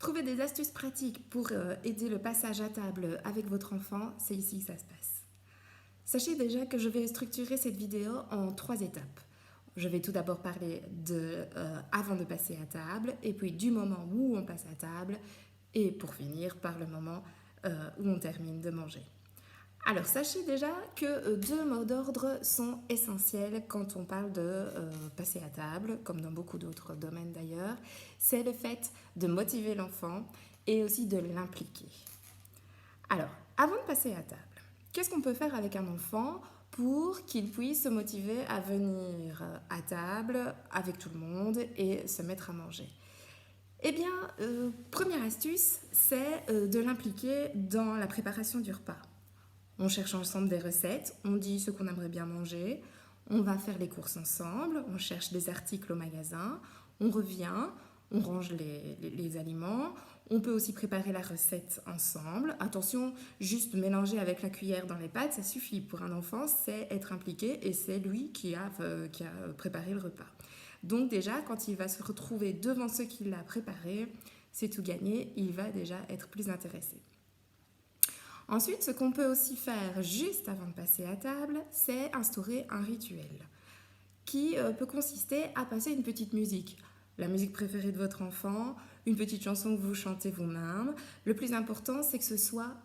Trouver des astuces pratiques pour aider le passage à table avec votre enfant, c'est ici que ça se passe. Sachez déjà que je vais structurer cette vidéo en 3 étapes. Je vais tout d'abord parler de avant de passer à table, et puis du moment où on passe à table, et pour finir par le moment où on termine de manger. Alors sachez déjà que 2 mots d'ordre sont essentiels quand on parle de passer à table, comme dans beaucoup d'autres domaines d'ailleurs. C'est le fait de motiver l'enfant et aussi de l'impliquer. Alors, avant de passer à table, qu'est-ce qu'on peut faire avec un enfant pour qu'il puisse se motiver à venir à table avec tout le monde et se mettre à manger? Eh bien, première astuce, c'est de l'impliquer dans la préparation du repas. On cherche ensemble des recettes, on dit ce qu'on aimerait bien manger, on va faire les courses ensemble, on cherche des articles au magasin, on revient, on range les aliments, on peut aussi préparer la recette ensemble. Attention, juste mélanger avec la cuillère dans les pâtes, ça suffit. Pour un enfant, c'est être impliqué et c'est lui qui a préparé le repas. Donc déjà, quand il va se retrouver devant ceux qui l'ont préparé, c'est tout gagné, il va déjà être plus intéressé. Ensuite, ce qu'on peut aussi faire juste avant de passer à table, c'est instaurer un rituel qui peut consister à passer une petite musique. La musique préférée de votre enfant, une petite chanson que vous chantez vous-même. Le plus important, c'est que ce soit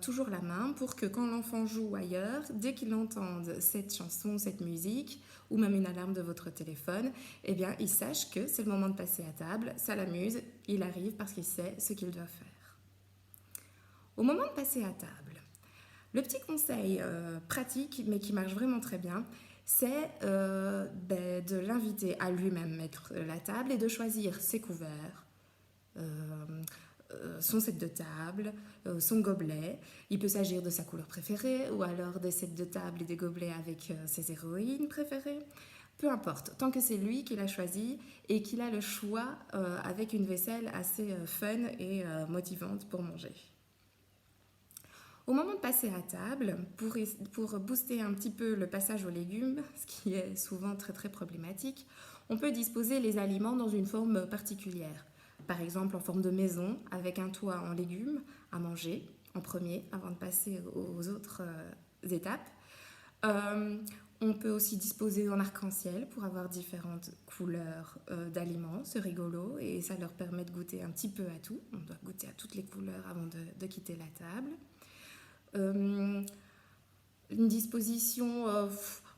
toujours la même pour que quand l'enfant joue ailleurs, dès qu'il entend cette chanson, cette musique, ou même une alarme de votre téléphone, eh bien, il sache que c'est le moment de passer à table, ça l'amuse, il arrive parce qu'il sait ce qu'il doit faire. Au moment de passer à table, le petit conseil pratique, mais qui marche vraiment très bien, c'est de l'inviter à lui-même mettre la table et de choisir ses couverts, son set de table, son gobelet. Il peut s'agir de sa couleur préférée ou alors des sets de table et des gobelets avec ses héroïnes préférées. Peu importe, tant que c'est lui qui l'a choisi et qu'il a le choix avec une vaisselle assez fun et motivante pour manger. Au moment de passer à table, pour booster un petit peu le passage aux légumes, ce qui est souvent très très problématique, on peut disposer les aliments dans une forme particulière. Par exemple en forme de maison, avec un toit en légumes à manger en premier avant de passer aux autres étapes. On peut aussi disposer en arc-en-ciel pour avoir différentes couleurs d'aliments, c'est rigolo et ça leur permet de goûter un petit peu à tout. On doit goûter à toutes les couleurs avant de quitter la table. Une disposition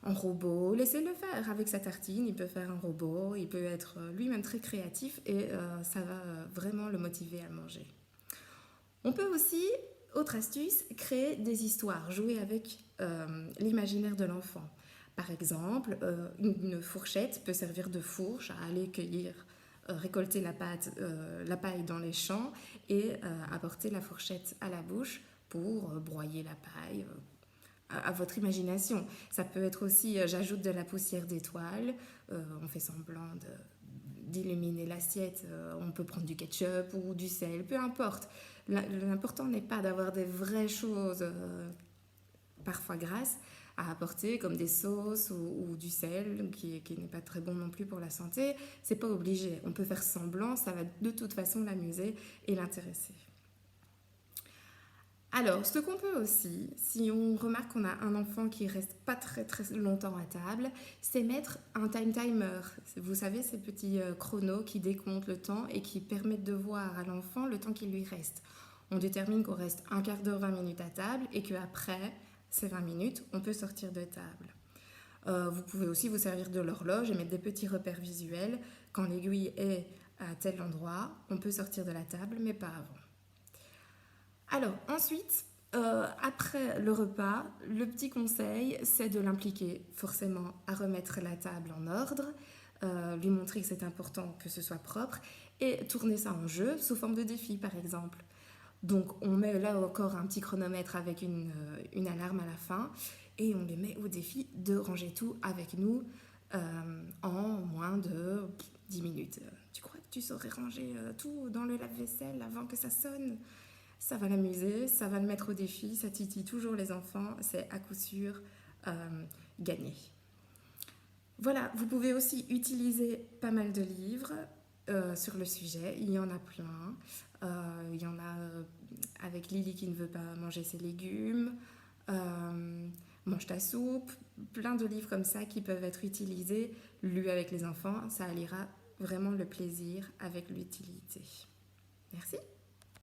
en robot, laissez-le faire avec sa tartine, il peut faire un robot, il peut être lui-même très créatif et ça va vraiment le motiver à manger. On peut aussi, autre astuce, créer des histoires, jouer avec l'imaginaire de l'enfant. Par exemple, une fourchette peut servir de fourche à aller cueillir, récolter la paille dans les champs et apporter la fourchette à la bouche pour broyer la paille à votre imagination. Ça peut être aussi, j'ajoute de la poussière d'étoiles, on fait semblant d'illuminer l'assiette, on peut prendre du ketchup ou du sel, peu importe. L'important n'est pas d'avoir des vraies choses, parfois grasses, à apporter, comme des sauces ou du sel, qui n'est pas très bon non plus pour la santé. C'est pas obligé, on peut faire semblant, ça va de toute façon l'amuser et l'intéresser. Alors, ce qu'on peut aussi, si on remarque qu'on a un enfant qui reste pas très très longtemps à table, c'est mettre un timer. Vous savez, ces petits chronos qui décomptent le temps et qui permettent de voir à l'enfant le temps qu'il lui reste. On détermine qu'on reste un quart d'heure, 20 minutes à table et qu'après ces 20 minutes, on peut sortir de table. Vous pouvez aussi vous servir de l'horloge et mettre des petits repères visuels. Quand l'aiguille est à tel endroit, on peut sortir de la table, mais pas avant. Alors ensuite, après le repas, le petit conseil, c'est de l'impliquer forcément à remettre la table en ordre, lui montrer que c'est important que ce soit propre et tourner ça en jeu sous forme de défi par exemple. Donc on met là encore un petit chronomètre avec une alarme à la fin et on les met au défi de ranger tout avec nous en moins de 10 minutes. Tu crois que tu saurais ranger tout dans le lave-vaisselle avant que ça sonne ? Ça va l'amuser, ça va le mettre au défi, ça titille toujours les enfants, c'est à coup sûr gagné. Voilà, vous pouvez aussi utiliser pas mal de livres. sur le sujet. Il y en a plein. Il y en a avec Lily qui ne veut pas manger ses légumes, Mange ta soupe, plein de livres comme ça qui peuvent être utilisés, lus avec les enfants. Ça alliera vraiment le plaisir avec l'utilité. Merci.